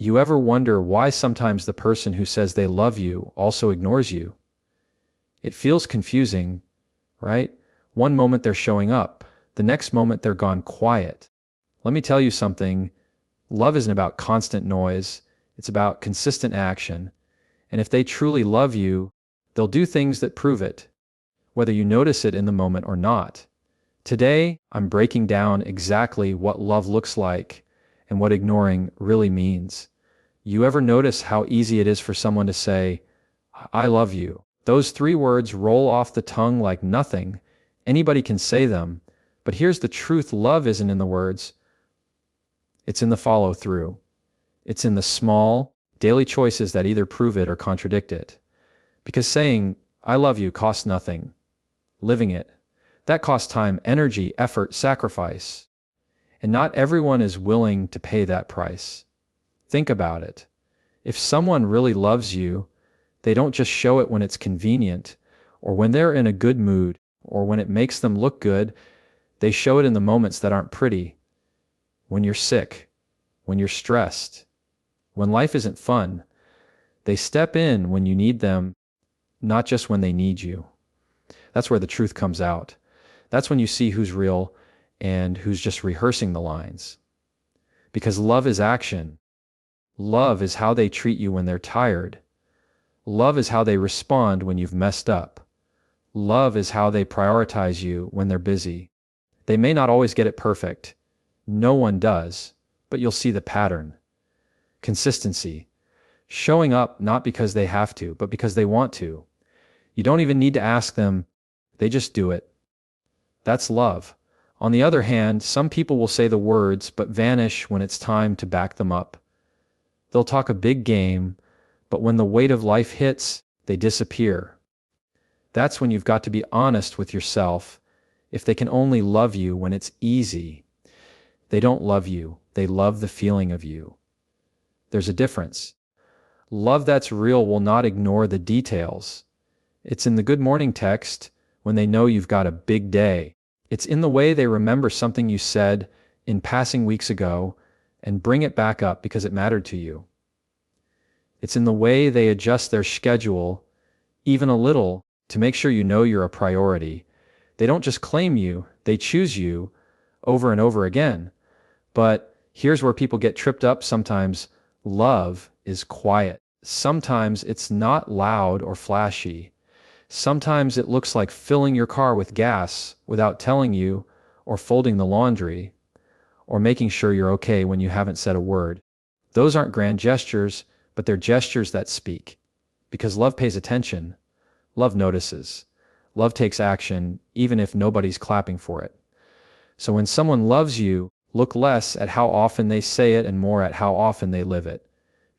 You ever wonder why sometimes the person who says they love you also ignores you? It feels confusing, right? One moment they're showing up, the next moment they're gone quiet. Let me tell you something. Love isn't about constant noise. It's about consistent action. And if they truly love you, they'll do things that prove it, whether you notice it in the moment or not. Today, I'm breaking down exactly what love looks like and what ignoring really means. You ever notice how easy it is for someone to say, I love you? Those three words roll off the tongue like nothing. Anybody can say them. But here's the truth: love isn't in the words, it's in the follow through. It's in the small, daily choices that either prove it or contradict it. Because saying, I love you costs nothing. Living it, that costs time, energy, effort, sacrifice. And not everyone is willing to pay that price. Think about it. If someone really loves you, they don't just show it when it's convenient, or when they're in a good mood, or when it makes them look good. They show it in the moments that aren't pretty. When you're sick, when you're stressed, when life isn't fun. They step in when you need them, not just when they need you. That's where the truth comes out. That's when you see who's real and who's just rehearsing the lines. Because love is action. Love is how they treat you when they're tired. Love is how they respond when you've messed up. Love is how they prioritize you when they're busy. They may not always get it perfect. No one does, but you'll see the pattern. Consistency. Showing up not because they have to, but because they want to. You don't even need to ask them, they just do it. That's love. On the other hand, some people will say the words, but vanish when it's time to back them up. They'll talk a big game, but when the weight of life hits, they disappear. That's when you've got to be honest with yourself. If they can only love you when it's easy, they don't love you. They love the feeling of you. There's a difference. Love that's real will not ignore the details. It's in the good morning text when they know you've got a big day. It's in the way they remember something you said in passing weeks ago and bring it back up because it mattered to you. It's in the way they adjust their schedule, even a little, to make sure you know you're a priority. They don't just claim you, they choose you over and over again. But here's where people get tripped up sometimes. Love is quiet. Sometimes it's not loud or flashy. Sometimes it looks like filling your car with gas without telling you, or folding the laundry, or making sure you're okay when you haven't said a word. Those aren't grand gestures, but they're gestures that speak. Because love pays attention. Love notices. Love takes action, even if nobody's clapping for it. So when someone loves you, look less at how often they say it and more at how often they live it.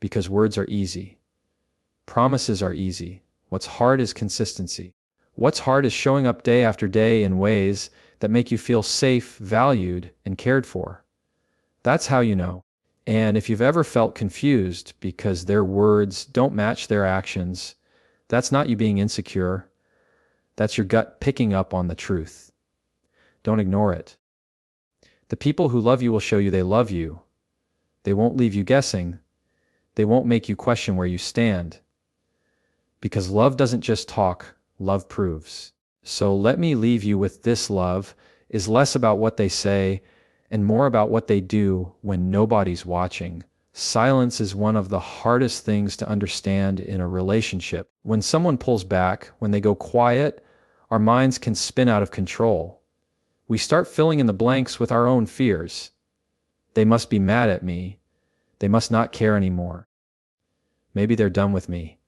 Because words are easy. Promises are easy. What's hard is consistency. What's hard is showing up day after day in ways that make you feel safe, valued, and cared for. That's how you know. And if you've ever felt confused because their words don't match their actions, that's not you being insecure. That's your gut picking up on the truth. Don't ignore it. The people who love you will show you they love you. They won't leave you guessing. They won't make you question where you stand. Because love doesn't just talk, love proves. So let me leave you with this: love is less about what they say and more about what they do when nobody's watching. Silence is one of the hardest things to understand in a relationship. When someone pulls back, when they go quiet, our minds can spin out of control. We start filling in the blanks with our own fears. They must be mad at me. They must not care anymore. Maybe they're done with me.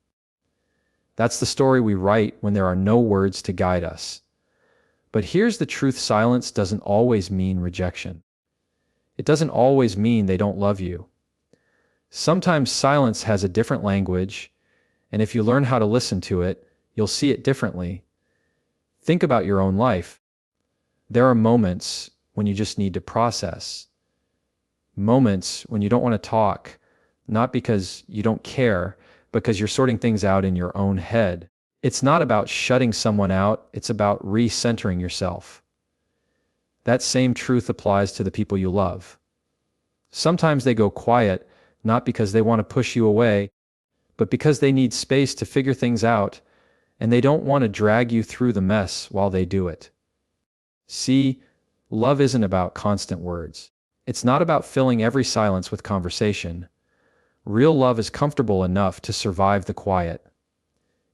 That's the story we write when there are no words to guide us. But here's the truth: silence doesn't always mean rejection. It doesn't always mean they don't love you. Sometimes silence has a different language, and if you learn how to listen to it, you'll see it differently. Think about your own life. There are moments when you just need to process. Moments when you don't want to talk, not because you don't care, because you're sorting things out in your own head. It's not about shutting someone out, it's about recentering yourself. That same truth applies to the people you love. Sometimes they go quiet, not because they want to push you away, but because they need space to figure things out, and they don't want to drag you through the mess while they do it. See, love isn't about constant words. It's not about filling every silence with conversation. Real love is comfortable enough to survive the quiet.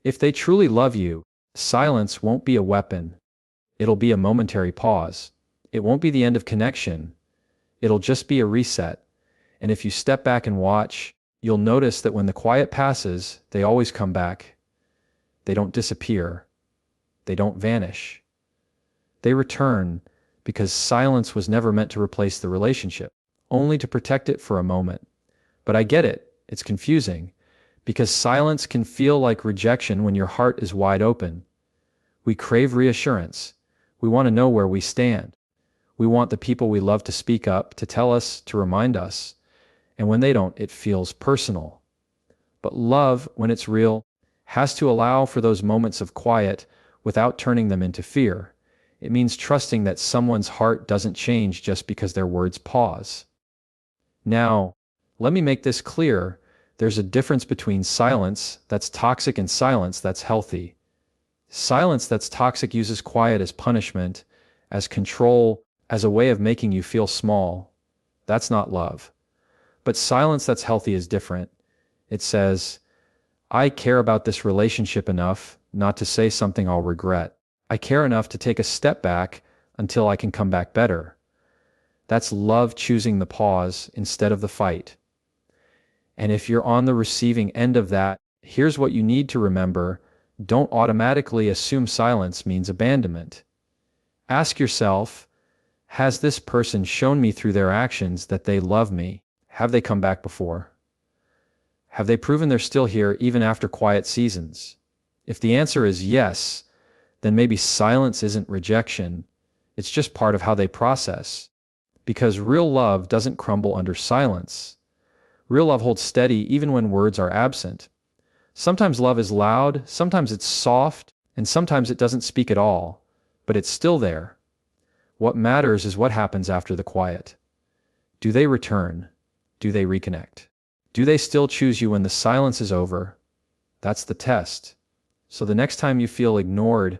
If they truly love you, silence won't be a weapon. It'll be a momentary pause. It won't be the end of connection. It'll just be a reset. And if you step back and watch, you'll notice that when the quiet passes, they always come back. They don't disappear. They don't vanish. They return because silence was never meant to replace the relationship, only to protect it for a moment. But I get it. It's confusing because silence can feel like rejection when your heart is wide open. We crave reassurance. We want to know where we stand. We want the people we love to speak up, to tell us, to remind us. And when they don't, it feels personal. But love, when it's real, has to allow for those moments of quiet without turning them into fear. It means trusting that someone's heart doesn't change just because their words pause. Now, let me make this clear. There's a difference between silence that's toxic and silence that's healthy. Silence that's toxic uses quiet as punishment, as control, as a way of making you feel small. That's not love. But silence that's healthy is different. It says, I care about this relationship enough not to say something I'll regret. I care enough to take a step back until I can come back better. That's love choosing the pause instead of the fight. And if you're on the receiving end of that, here's what you need to remember. Don't automatically assume silence means abandonment. Ask yourself, has this person shown me through their actions that they love me? Have they come back before? Have they proven they're still here even after quiet seasons? If the answer is yes, then maybe silence isn't rejection. It's just part of how they process. Because real love doesn't crumble under silence. Real love holds steady even when words are absent. Sometimes love is loud, sometimes it's soft, and sometimes it doesn't speak at all, but it's still there. What matters is what happens after the quiet. Do they return? Do they reconnect? Do they still choose you when the silence is over? That's the test. So the next time you feel ignored,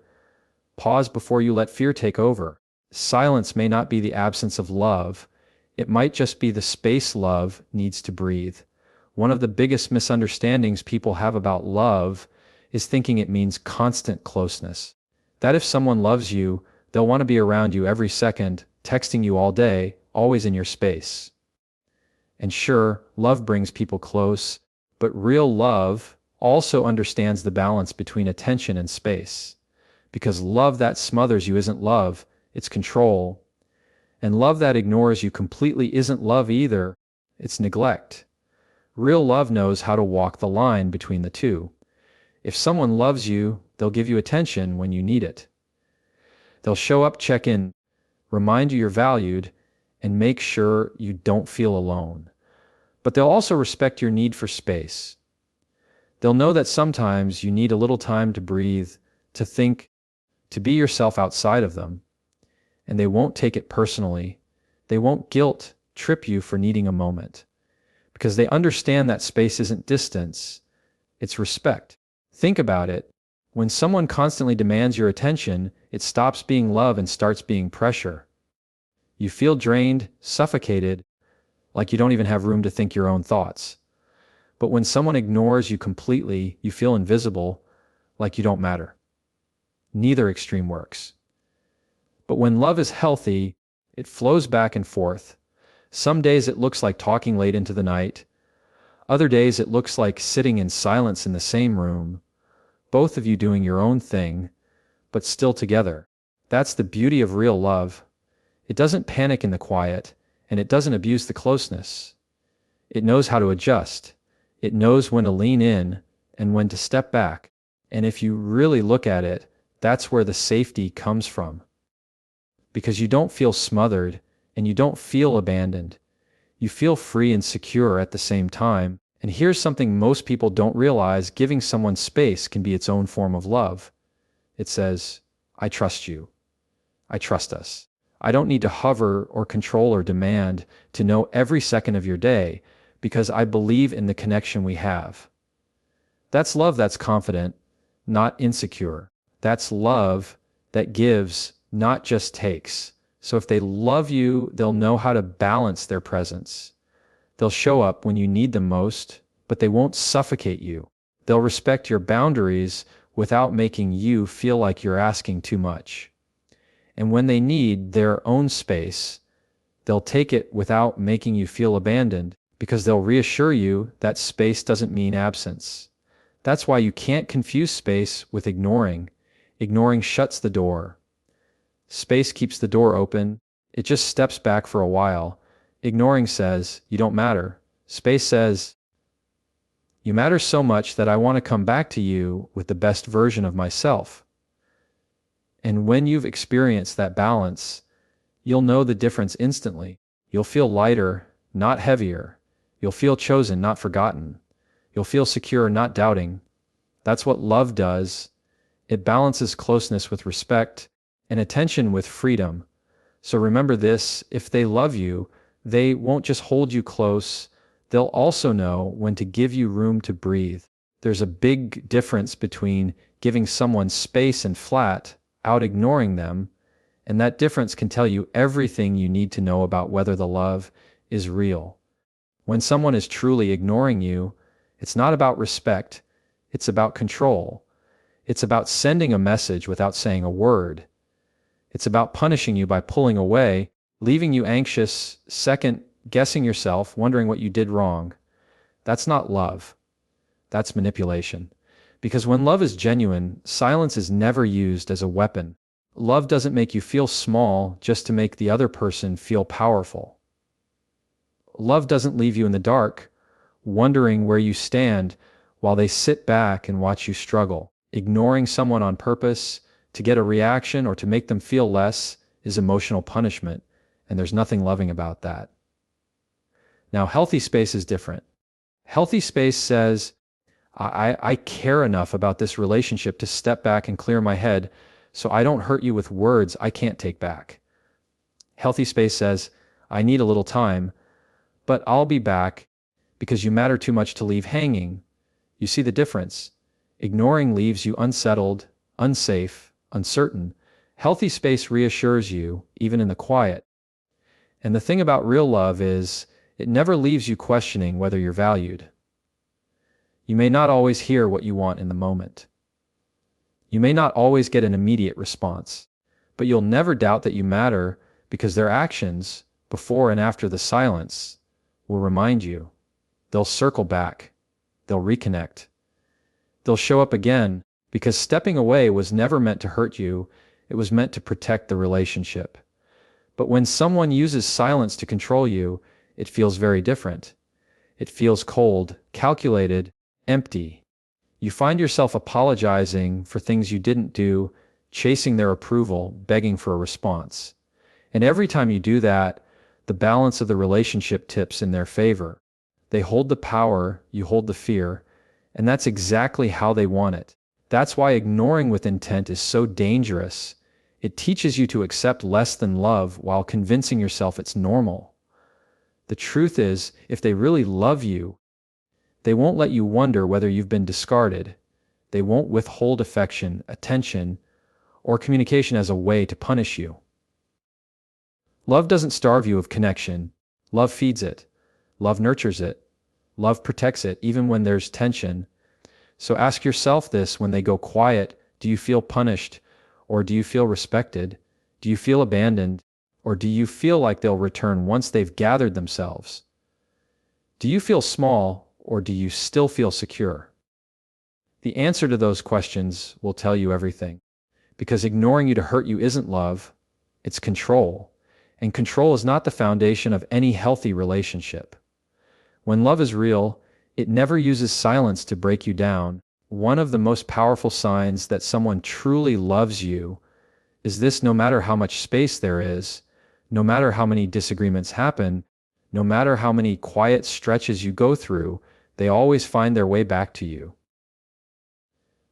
pause before you let fear take over. Silence may not be the absence of love. It might just be the space love needs to breathe. One of the biggest misunderstandings people have about love is thinking it means constant closeness. That if someone loves you, they'll want to be around you every second, texting you all day, always in your space. And sure, love brings people close, but real love also understands the balance between attention and space. Because love that smothers you isn't love, it's control. And love that ignores you completely isn't love either, it's neglect. Real love knows how to walk the line between the two. If someone loves you, they'll give you attention when you need it. They'll show up, check in, remind you you're valued, and make sure you don't feel alone. But they'll also respect your need for space. They'll know that sometimes you need a little time to breathe, to think, to be yourself outside of them. And they won't take it personally. They won't guilt trip you for needing a moment. Because they understand that space isn't distance, it's respect. Think about it. When someone constantly demands your attention, it stops being love and starts being pressure. You feel drained, suffocated, like you don't even have room to think your own thoughts. But when someone ignores you completely, you feel invisible, like you don't matter. Neither extreme works. But when love is healthy, it flows back and forth. Some days it looks like talking late into the night. Other days it looks like sitting in silence in the same room, both of you doing your own thing, but still together. That's the beauty of real love. It doesn't panic in the quiet, and it doesn't abuse the closeness. It knows how to adjust. It knows when to lean in and when to step back. And if you really look at it, that's where the safety comes from. Because you don't feel smothered, and you don't feel abandoned. You feel free and secure at the same time. And here's something most people don't realize: giving someone space can be its own form of love. It says, I trust you. I trust us. I don't need to hover or control or demand to know every second of your day, because I believe in the connection we have. That's love that's confident, not insecure. That's love that gives, not just takes. So if they love you, they'll know how to balance their presence. They'll show up when you need them most, but they won't suffocate you. They'll respect your boundaries without making you feel like you're asking too much. And when they need their own space, they'll take it without making you feel abandoned, because they'll reassure you that space doesn't mean absence. That's why you can't confuse space with ignoring. Ignoring shuts the door. Space keeps the door open. It just steps back for a while. Ignoring says, you don't matter. Space says, you matter so much that I want to come back to you with the best version of myself. And when you've experienced that balance, you'll know the difference instantly. You'll feel lighter, not heavier. You'll feel chosen, not forgotten. You'll feel secure, not doubting. That's what love does. It balances closeness with respect and attention with freedom. So remember this, if they love you, they won't just hold you close, they'll also know when to give you room to breathe. There's a big difference between giving someone space and flat, out ignoring them, and that difference can tell you everything you need to know about whether the love is real. When someone is truly ignoring you, it's not about respect, it's about control. It's about sending a message without saying a word. It's about punishing you by pulling away, leaving you anxious, second-guessing yourself, wondering what you did wrong. That's not love. That's manipulation. Because when love is genuine, silence is never used as a weapon. Love doesn't make you feel small just to make the other person feel powerful. Love doesn't leave you in the dark, wondering where you stand while they sit back and watch you struggle. Ignoring someone on purpose to get a reaction or to make them feel less is emotional punishment, and there's nothing loving about that. Now, healthy space is different. Healthy space says, I care enough about this relationship to step back and clear my head so I don't hurt you with words I can't take back. Healthy space says, I need a little time, but I'll be back because you matter too much to leave hanging. You see the difference? Ignoring leaves you unsettled, unsafe, uncertain. Healthy space reassures you, even in the quiet. And the thing about real love is, it never leaves you questioning whether you're valued. You may not always hear what you want in the moment. You may not always get an immediate response, but you'll never doubt that you matter because their actions, before and after the silence, will remind you. They'll circle back. They'll reconnect. They'll show up again because stepping away was never meant to hurt you. It was meant to protect the relationship. But when someone uses silence to control you, it feels very different. It feels cold, calculated, empty. You find yourself apologizing for things you didn't do, chasing their approval, begging for a response. And every time you do that, the balance of the relationship tips in their favor. They hold the power, you hold the fear, and that's exactly how they want it. That's why ignoring with intent is so dangerous. It teaches you to accept less than love while convincing yourself it's normal. The truth is, if they really love you, they won't let you wonder whether you've been discarded. They won't withhold affection, attention, or communication as a way to punish you. Love doesn't starve you of connection. Love feeds it. Love nurtures it. Love protects it, even when there's tension. So ask yourself this when they go quiet: do you feel punished? Or do you feel respected? Do you feel abandoned? Or do you feel like they'll return once they've gathered themselves? Do you feel small, or do you still feel secure? The answer to those questions will tell you everything. Because ignoring you to hurt you isn't love, it's control. And control is not the foundation of any healthy relationship. When love is real, it never uses silence to break you down. One of the most powerful signs that someone truly loves you is this: no matter how much space there is, no matter how many disagreements happen, no matter how many quiet stretches you go through, they always find their way back to you.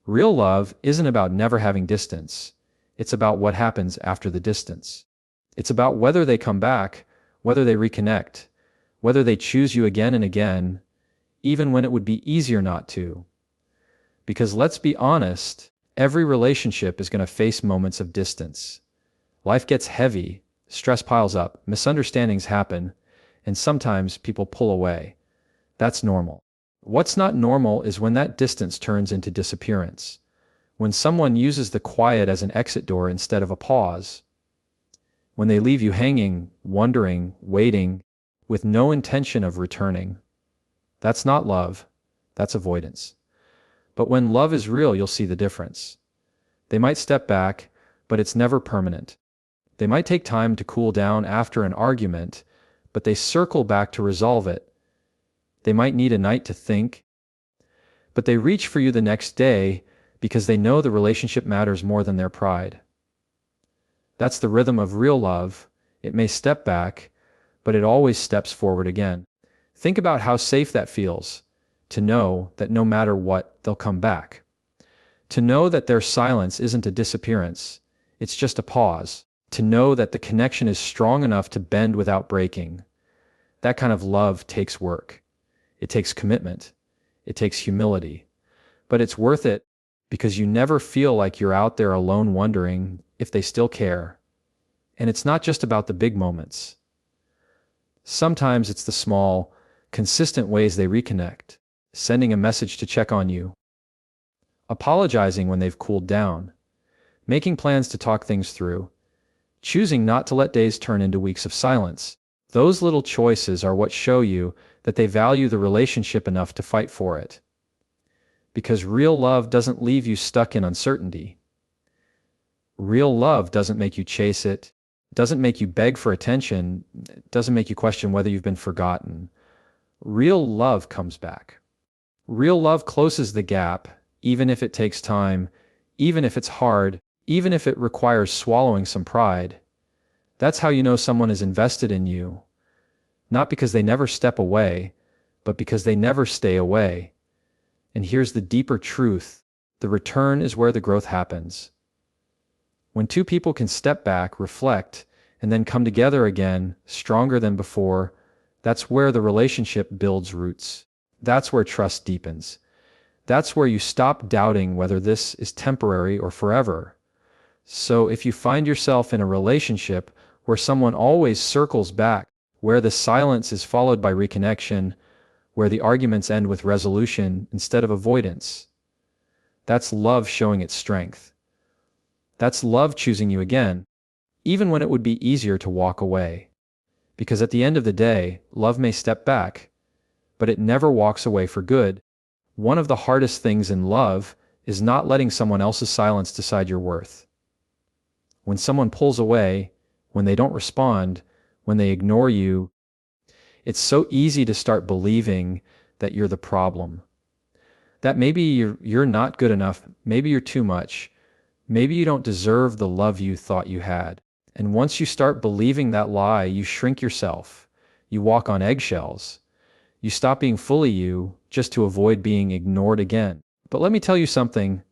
Real love isn't about never having distance. It's about what happens after the distance. It's about whether they come back, whether they reconnect, whether they choose you again and again, even when it would be easier not to. Because let's be honest, every relationship is going to face moments of distance. Life gets heavy, stress piles up, misunderstandings happen, and sometimes people pull away. That's normal. What's not normal is when that distance turns into disappearance. When someone uses the quiet as an exit door instead of a pause. When they leave you hanging, wondering, waiting, with no intention of returning. That's not love, that's avoidance. But when love is real, you'll see the difference. They might step back, but it's never permanent. They might take time to cool down after an argument, but they circle back to resolve it. They might need a night to think, but they reach for you the next day because they know the relationship matters more than their pride. That's the rhythm of real love. It may step back, but it always steps forward again. Think about how safe that feels, to know that no matter what, they'll come back. To know that their silence isn't a disappearance, it's just a pause. To know that the connection is strong enough to bend without breaking. That kind of love takes work. It takes commitment. It takes humility. But it's worth it because you never feel like you're out there alone wondering if they still care. And it's not just about the big moments. Sometimes it's the small, consistent ways they reconnect, sending a message to check on you, apologizing when they've cooled down, making plans to talk things through, choosing not to let days turn into weeks of silence. Those little choices are what show you that they value the relationship enough to fight for it. Because real love doesn't leave you stuck in uncertainty. Real love doesn't make you chase it, doesn't make you beg for attention, doesn't make you question whether you've been forgotten. Real love comes back. Real love closes the gap, even if it takes time, even if it's hard, even if it requires swallowing some pride. That's how you know someone is invested in you. Not because they never step away, but because they never stay away. And here's the deeper truth. The return is where the growth happens. When two people can step back, reflect, and then come together again, stronger than before, that's where the relationship builds roots. That's where trust deepens. That's where you stop doubting whether this is temporary or forever. So if you find yourself in a relationship where someone always circles back, where the silence is followed by reconnection, where the arguments end with resolution instead of avoidance, that's love showing its strength. That's love choosing you again, even when it would be easier to walk away. Because at the end of the day, love may step back, but it never walks away for good. One of the hardest things in love is not letting someone else's silence decide your worth. When someone pulls away, when they don't respond, when they ignore you, it's so easy to start believing that you're the problem. That maybe you're not good enough, maybe you're too much, maybe you don't deserve the love you thought you had. And once you start believing that lie, you shrink yourself. You walk on eggshells. You stop being fully you just to avoid being ignored again. But let me tell you something.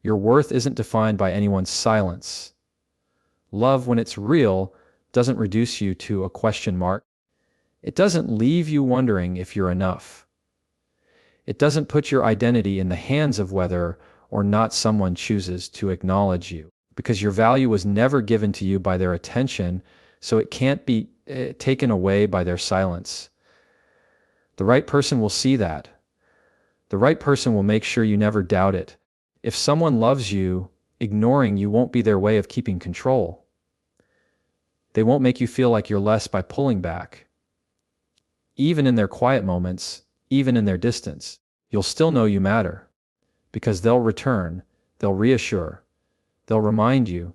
Your worth isn't defined by anyone's silence. Love, when it's real, doesn't reduce you to a question mark. It doesn't leave you wondering if you're enough. It doesn't put your identity in the hands of whether or not someone chooses to acknowledge you, because your value was never given to you by their attention, so it can't be taken away by their silence. The right person will see that. The right person will make sure you never doubt it. If someone loves you, ignoring you won't be their way of keeping control. They won't make you feel like you're less by pulling back. Even in their quiet moments, even in their distance, you'll still know you matter. Because they'll return, they'll reassure, they'll remind you,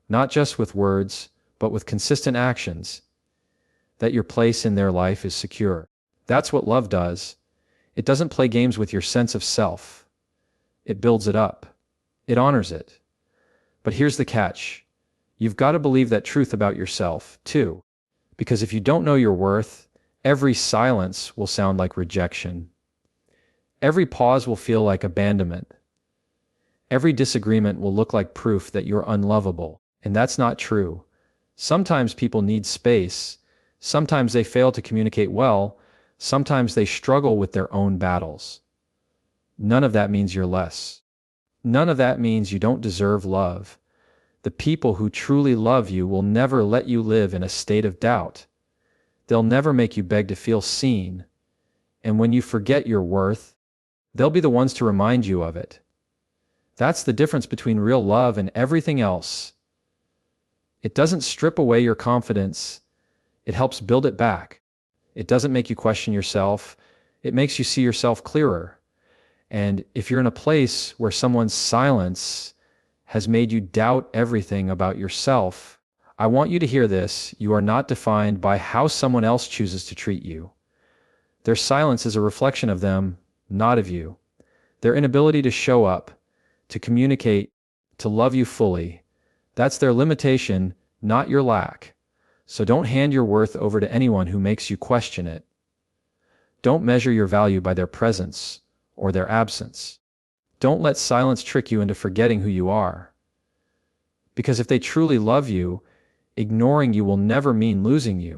not just with words, but with consistent actions, that your place in their life is secure. That's what love does. It doesn't play games with your sense of self. It builds it up. It honors it. But here's the catch. You've got to believe that truth about yourself, too. Because if you don't know your worth, every silence will sound like rejection. Every pause will feel like abandonment. Every disagreement will look like proof that you're unlovable. And that's not true. Sometimes people need space. Sometimes they fail to communicate well, sometimes they struggle with their own battles. None of that means you're less. None of that means you don't deserve love. The people who truly love you will never let you live in a state of doubt. They'll never make you beg to feel seen. And when you forget your worth, they'll be the ones to remind you of it. That's the difference between real love and everything else. It doesn't strip away your confidence. It helps build it back. It doesn't make you question yourself. It makes you see yourself clearer. And if you're in a place where someone's silence has made you doubt everything about yourself, I want you to hear this. You are not defined by how someone else chooses to treat you. Their silence is a reflection of them, not of you. Their inability to show up, to communicate, to love you fully, that's their limitation, not your lack. So don't hand your worth over to anyone who makes you question it. Don't measure your value by their presence or their absence. Don't let silence trick you into forgetting who you are. Because if they truly love you, ignoring you will never mean losing you.